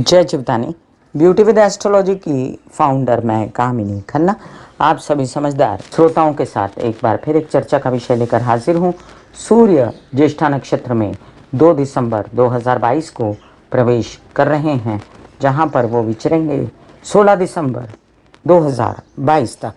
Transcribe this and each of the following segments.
जय चिवतानी। Beauty with astrology की founder मैं कामिनी खन्ना आप सभी समझदार श्रोताओं के साथ एक बार फिर एक चर्चा का विषय लेकर हाजिर हूँ। सूर्य ज्येष्ठा नक्षत्र में 2 दिसंबर 2022 को प्रवेश कर रहे हैं, जहाँ पर वो विचरेंगे 16 दिसंबर 2022 तक।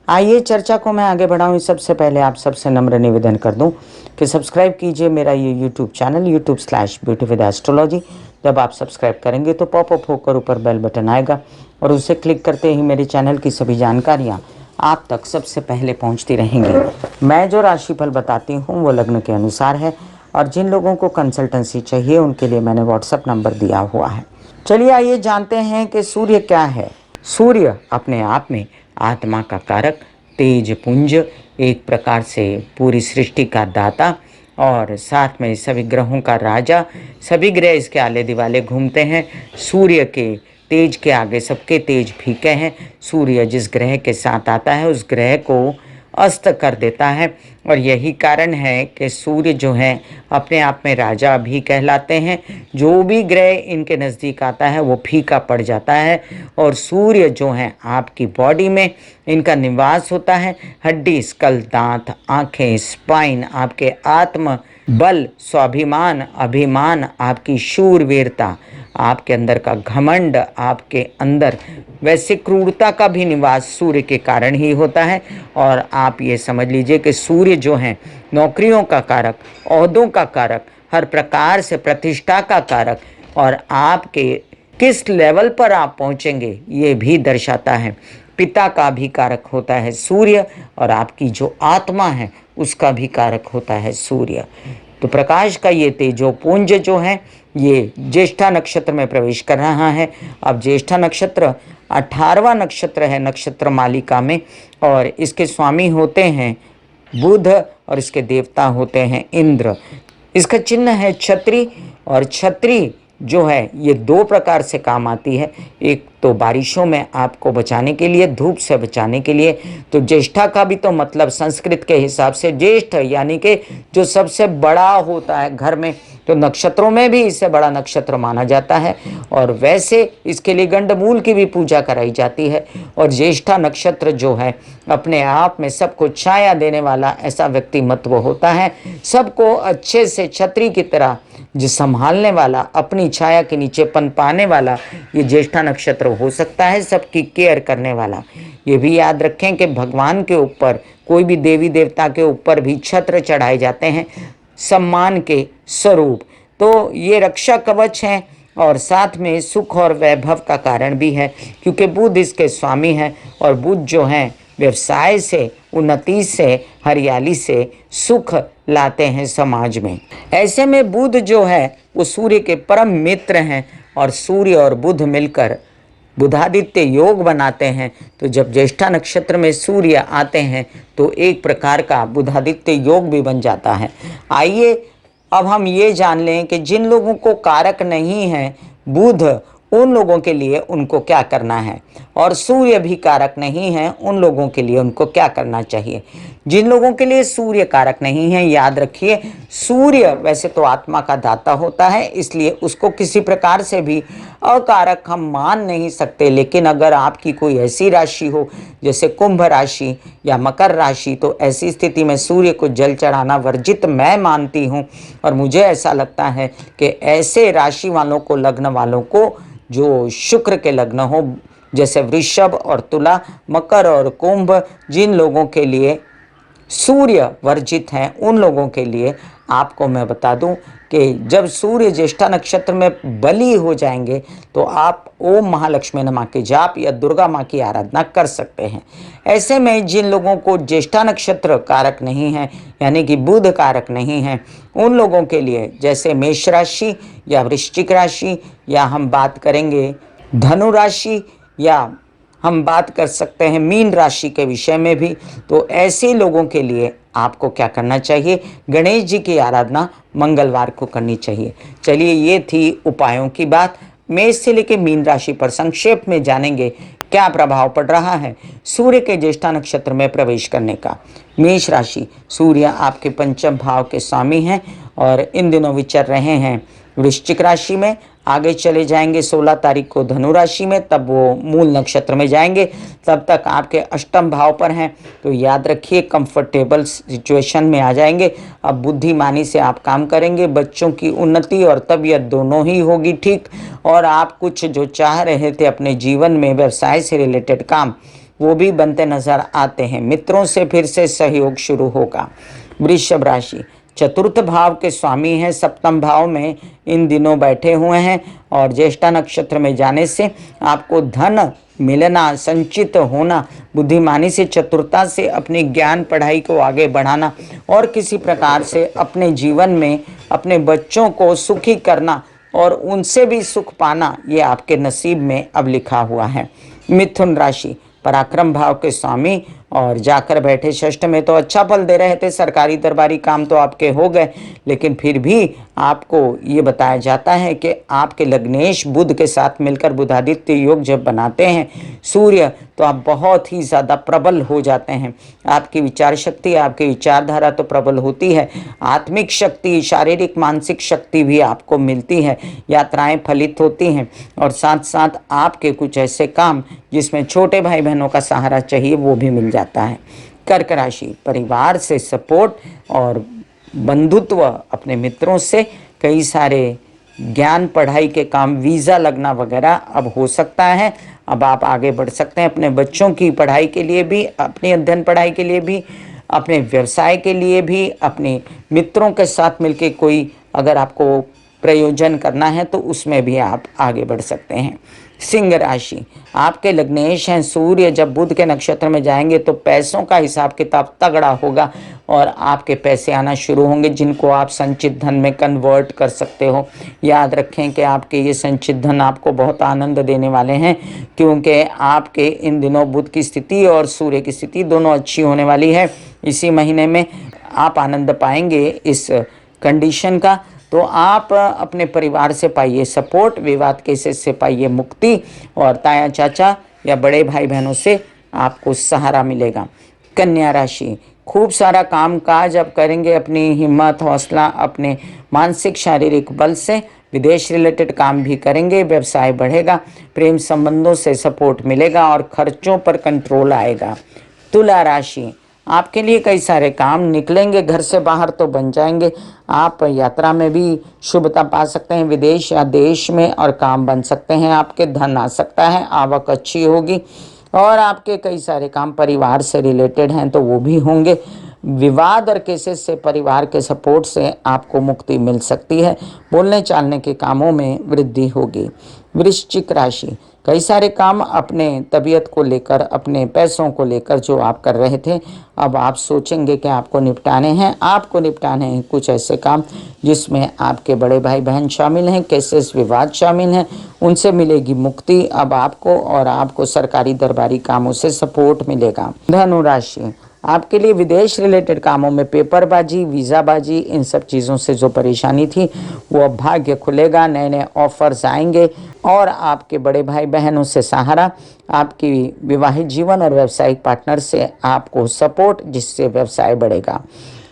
आइए चर्चा को मैं आगे बढ़ाऊं। सबसे पहले आप सबसे नम्र निवेदन कर दूं कि सब्सक्राइब कीजिए मेरा ये यूट्यूब चैनल YouTube/ब्यूटी विद एस्ट्रोलॉजी। जब आप सब्सक्राइब करेंगे तो पॉपअप होकर ऊपर बेल बटन आएगा और उसे क्लिक करते ही मेरे चैनल की सभी जानकारियां आप तक सबसे पहले पहुंचती रहेंगी। मैं जो राशिफल बताती हूँ वो लग्न के अनुसार है और जिन लोगों को कंसल्टेंसी चाहिए उनके लिए मैंने व्हाट्सएप नंबर दिया हुआ है। चलिए आइए जानते हैं कि सूर्य क्या है। सूर्य अपने आप में आत्मा का कारक, तेज पुंज, एक प्रकार से पूरी सृष्टि का दाता और साथ में सभी ग्रहों का राजा। सभी ग्रह इसके आले दुआले घूमते हैं। सूर्य के तेज के आगे सबके तेज फीके हैं। सूर्य जिस ग्रह के साथ आता है उस ग्रह को अस्त कर देता है और यही कारण है कि सूर्य जो है अपने आप में राजा भी कहलाते हैं। जो भी ग्रह इनके नज़दीक आता है वो फीका पड़ जाता है और सूर्य जो है आपकी बॉडी में इनका निवास होता है। हड्डी, स्कल, दांत, आँखें, स्पाइन, आपके आत्म बल, स्वाभिमान, अभिमान, आपकी शूरवीरता, आपके अंदर का घमंड, आपके अंदर वैसे क्रूरता का भी निवास सूर्य के कारण ही होता है। और आप ये समझ लीजिए कि सूर्य जो है नौकरियों का कारक, ओहदों का कारक, हर प्रकार से प्रतिष्ठा का कारक और आपके किस लेवल पर आप पहुँचेंगे ये भी दर्शाता है। पिता का भी कारक होता है सूर्य और आपकी जो आत्मा है उसका भी कारक होता है सूर्य। तो प्रकाश का ये तेजोपुंज जो है ये ज्येष्ठा नक्षत्र में प्रवेश कर रहा है। अब ज्येष्ठा नक्षत्र 18वां नक्षत्र है नक्षत्र मालिका में और इसके स्वामी होते हैं बुध और इसके देवता होते हैं इंद्र। इसका चिन्ह है छतरी और छतरी जो है ये 2 प्रकार से काम आती है। एक तो बारिशों में आपको बचाने के लिए, धूप से बचाने के लिए। तो ज्येष्ठा का भी तो मतलब संस्कृत के हिसाब से ज्येष्ठ यानी कि जो सबसे बड़ा होता है घर में, तो नक्षत्रों में भी इससे बड़ा नक्षत्र माना जाता है और वैसे इसके लिए गंडमूल की भी पूजा कराई जाती है। और ज्येष्ठा नक्षत्र जो है अपने आप में सबको छाया देने वाला ऐसा व्यक्तिमत्व होता है। सबको अच्छे से छतरी की तरह जो संभालने वाला, अपनी छाया के नीचे पनपाने वाला ये ज्येष्ठा नक्षत्र हो सकता है, सबकी केयर करने वाला। ये भी याद रखें कि भगवान के ऊपर, कोई भी देवी देवता के ऊपर भी छत्र चढ़ाए जाते हैं सम्मान के स्वरूप। तो ये रक्षा कवच हैं और साथ में सुख और वैभव का कारण भी है क्योंकि बुध इसके स्वामी हैं और बुध जो हैं व्यवसाय से, उन्नति से, हरियाली से सुख लाते हैं समाज में। ऐसे में बुध जो है वो सूर्य के परम मित्र हैं और सूर्य और बुध मिलकर बुधादित्य योग बनाते हैं। तो जब ज्येष्ठा नक्षत्र में सूर्य आते हैं तो एक प्रकार का बुधादित्य योग भी बन जाता है। आइए अब हम ये जान लें कि जिन लोगों को कारक नहीं है बुध, उन लोगों के लिए उनको क्या करना है और सूर्य भी कारक नहीं है उन लोगों के लिए उनको क्या करना चाहिए। जिन लोगों के लिए सूर्य कारक नहीं है, याद रखिए सूर्य वैसे तो आत्मा का दाता होता है, इसलिए उसको किसी प्रकार से भी अकारक हम मान नहीं सकते। लेकिन अगर आपकी कोई ऐसी राशि हो जैसे कुंभ राशि या मकर राशि, तो ऐसी स्थिति में सूर्य को जल चढ़ाना वर्जित मैं मानती हूँ। और मुझे ऐसा लगता है कि ऐसे राशि वालों को, लग्न वालों को जो शुक्र के लग्न हो जैसे वृषभ और तुला, मकर और कुंभ, जिन लोगों के लिए सूर्य वर्जित हैं उन लोगों के लिए आपको मैं बता दूं कि जब सूर्य ज्येष्ठा नक्षत्र में बली हो जाएंगे तो आप ओम महालक्ष्मी नमः के जाप या दुर्गा माँ की आराधना कर सकते हैं। ऐसे में जिन लोगों को ज्येष्ठा नक्षत्र कारक नहीं है यानी कि बुध कारक नहीं है, उन लोगों के लिए जैसे मेष राशि या वृश्चिक राशि या हम बात करेंगे धनु राशि या हम बात कर सकते हैं मीन राशि के विषय में भी, तो ऐसे लोगों के लिए आपको क्या करना चाहिए, गणेश जी की आराधना मंगलवार को करनी चाहिए। चलिए ये थी उपायों की बात। मेष से लेकर मीन राशि पर संक्षेप में जानेंगे क्या प्रभाव पड़ रहा है सूर्य के ज्येष्ठा नक्षत्र में प्रवेश करने का। मेष राशि, सूर्य आपके पंचम भाव के स्वामी हैं और इन दिनों विचर रहे हैं वृश्चिक राशि में। आगे चले जाएंगे 16 तारीख को धनु राशि में, तब वो मूल नक्षत्र में जाएंगे। तब तक आपके अष्टम भाव पर हैं, तो याद रखिए कंफर्टेबल सिचुएशन में आ जाएंगे। अब बुद्धिमानी से आप काम करेंगे, बच्चों की उन्नति और तबीयत दोनों ही होगी ठीक। और आप कुछ जो चाह रहे थे अपने जीवन में व्यवसाय से रिलेटेड काम, वो भी बनते नजर आते हैं। मित्रों से फिर से सहयोग शुरू होगा। वृषभ राशि, चतुर्थ भाव के स्वामी हैं, सप्तम भाव में इन दिनों बैठे हुए हैं और ज्येष्ठा नक्षत्र में जाने से आपको धन मिलना, संचित होना, बुद्धिमानी से चतुरता से अपनी ज्ञान पढ़ाई को आगे बढ़ाना और किसी प्रकार से अपने जीवन में अपने बच्चों को सुखी करना और उनसे भी सुख पाना, ये आपके नसीब में अब लिखा हुआ है। मिथुन राशि, पराक्रम भाव के स्वामी और जाकर बैठे षष्ठ में, तो अच्छा फल दे रहे थे। सरकारी दरबारी काम तो आपके हो गए, लेकिन फिर भी आपको ये बताया जाता है कि आपके लग्नेश बुध के साथ मिलकर बुधादित्य योग जब बनाते हैं सूर्य, तो आप बहुत ही ज़्यादा प्रबल हो जाते हैं। आपकी विचार शक्ति, आपकी विचारधारा तो प्रबल होती है, आत्मिक शक्ति, शारीरिक मानसिक शक्ति भी आपको मिलती है, यात्राएं फलित होती हैं और साथ साथ आपके कुछ ऐसे काम जिसमें छोटे भाई बहनों का सहारा चाहिए वो भी मिल जाता है। कर्क राशि, परिवार से सपोर्ट और बंधुत्व, अपने मित्रों से कई सारे ज्ञान पढ़ाई के काम, वीज़ा लगना वगैरह अब हो सकता है। अब आप आगे बढ़ सकते हैं अपने बच्चों की पढ़ाई के लिए भी, अपनी अध्ययन पढ़ाई के लिए भी, अपने व्यवसाय के लिए भी, अपने मित्रों के साथ मिलकर कोई अगर आपको प्रयोजन करना है तो उसमें भी आप आगे बढ़ सकते हैं। सिंह राशि, आपके लग्नेश हैं सूर्य, जब बुध के नक्षत्र में जाएंगे तो पैसों का हिसाब किताब तगड़ा होगा और आपके पैसे आना शुरू होंगे, जिनको आप संचित धन में कन्वर्ट कर सकते हो। याद रखें कि आपके ये संचित धन आपको बहुत आनंद देने वाले हैं, क्योंकि आपके इन दिनों बुध की स्थिति और सूर्य की स्थिति दोनों अच्छी होने वाली है। इसी महीने में आप आनंद पाएंगे इस कंडीशन का। तो आप अपने परिवार से पाइए सपोर्ट, विवाद केसेस से पाइए मुक्ति और ताया चाचा या बड़े भाई बहनों से आपको सहारा मिलेगा। कन्या राशि, खूब सारा काम काज अब करेंगे, अपनी हिम्मत हौसला अपने मानसिक शारीरिक बल से विदेश रिलेटेड काम भी करेंगे, व्यवसाय बढ़ेगा, प्रेम संबंधों से सपोर्ट मिलेगा और खर्चों पर कंट्रोल आएगा। तुला राशि, आपके लिए कई सारे काम निकलेंगे, घर से बाहर तो बन जाएंगे, आप यात्रा में भी शुभता पा सकते हैं, विदेश या देश में, और काम बन सकते हैं, आपके धन आ सकता है, आवक अच्छी होगी और आपके कई सारे काम परिवार से रिलेटेड हैं तो वो भी होंगे। विवाद और केसेस से, परिवार के सपोर्ट से आपको मुक्ति मिल सकती है, बोलने चालने के कामों में वृद्धि होगी। वृश्चिक राशि, कई सारे काम अपने तबीयत को लेकर, अपने पैसों को लेकर जो आप कर रहे थे, अब आप सोचेंगे कि आपको निपटाने हैं, आपको निपटाने हैं कुछ ऐसे काम जिसमें आपके बड़े भाई बहन शामिल हैं, केसेस विवाद शामिल हैं, उनसे मिलेगी मुक्ति अब आपको और आपको सरकारी दरबारी कामों से सपोर्ट मिलेगा। धनु राशि, आपके लिए विदेश रिलेटेड कामों में पेपरबाजी, वीज़ाबाजी, इन सब चीज़ों से जो परेशानी थी वो अब भाग्य खुलेगा, नए नए ऑफर्स आएंगे और आपके बड़े भाई बहनों से सहारा, आपकी विवाहित जीवन और व्यावसायिक पार्टनर से आपको सपोर्ट, जिससे व्यवसाय बढ़ेगा।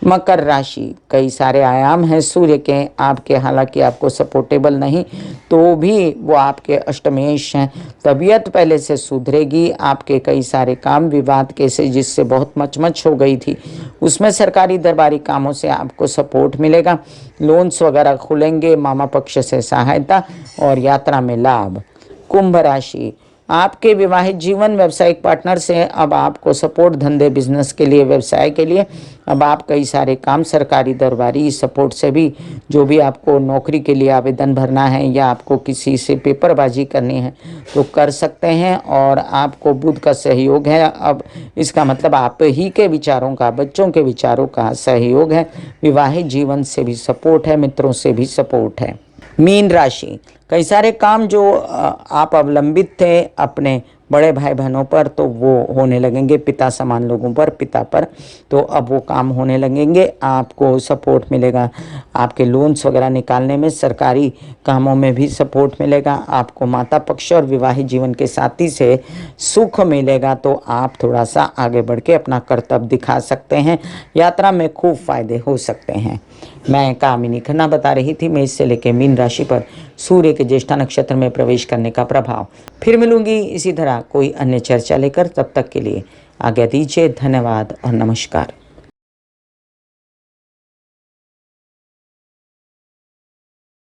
मकर राशि, कई सारे आयाम हैं सूर्य के आपके, हालांकि आपको सपोर्टेबल नहीं तो भी वो आपके अष्टमेश हैं, तबीयत पहले से सुधरेगी, आपके कई सारे काम विवाद केसेस जिससे बहुत मचमच हो गई थी उसमें सरकारी दरबारी कामों से आपको सपोर्ट मिलेगा, लोन्स वगैरह खुलेंगे, मामा पक्ष से सहायता और यात्रा में लाभ। कुंभ राशि, आपके विवाहित जीवन व्यावसायिक पार्टनर से अब आपको सपोर्ट, धंधे बिजनेस के लिए, व्यवसाय के लिए अब आप कई सारे काम सरकारी दरबारी सपोर्ट से भी, जो भी आपको नौकरी के लिए आवेदन भरना है या आपको किसी से पेपरबाजी करनी है तो कर सकते हैं और आपको बुध का सहयोग है। अब इसका मतलब आप ही के विचारों का, बच्चों के विचारों का सहयोग है, विवाहित जीवन से भी सपोर्ट है, मित्रों से भी सपोर्ट है। मीन राशि, कई सारे काम जो आप अवलंबित थे अपने बड़े भाई बहनों पर तो वो होने लगेंगे, पिता समान लोगों पर, पिता पर, तो अब वो काम होने लगेंगे, आपको सपोर्ट मिलेगा, आपके लोन्स वगैरह निकालने में, सरकारी कामों में भी सपोर्ट मिलेगा, आपको माता पक्ष और विवाहित जीवन के साथी से सुख मिलेगा, तो आप थोड़ा सा आगे बढ़ के अपना कर्तव्य दिखा सकते हैं, यात्रा में खूब फायदे हो सकते हैं। मैं कामिनी खन्ना बता रही थी मेष से लेकर मीन राशि पर सूर्य के ज्येष्ठा नक्षत्र में प्रवेश करने का प्रभाव। फिर मिलूंगी इसी तरह कोई अन्य चर्चा लेकर, तब तक के लिए आज्ञा दीजिए। धन्यवाद और नमस्कार।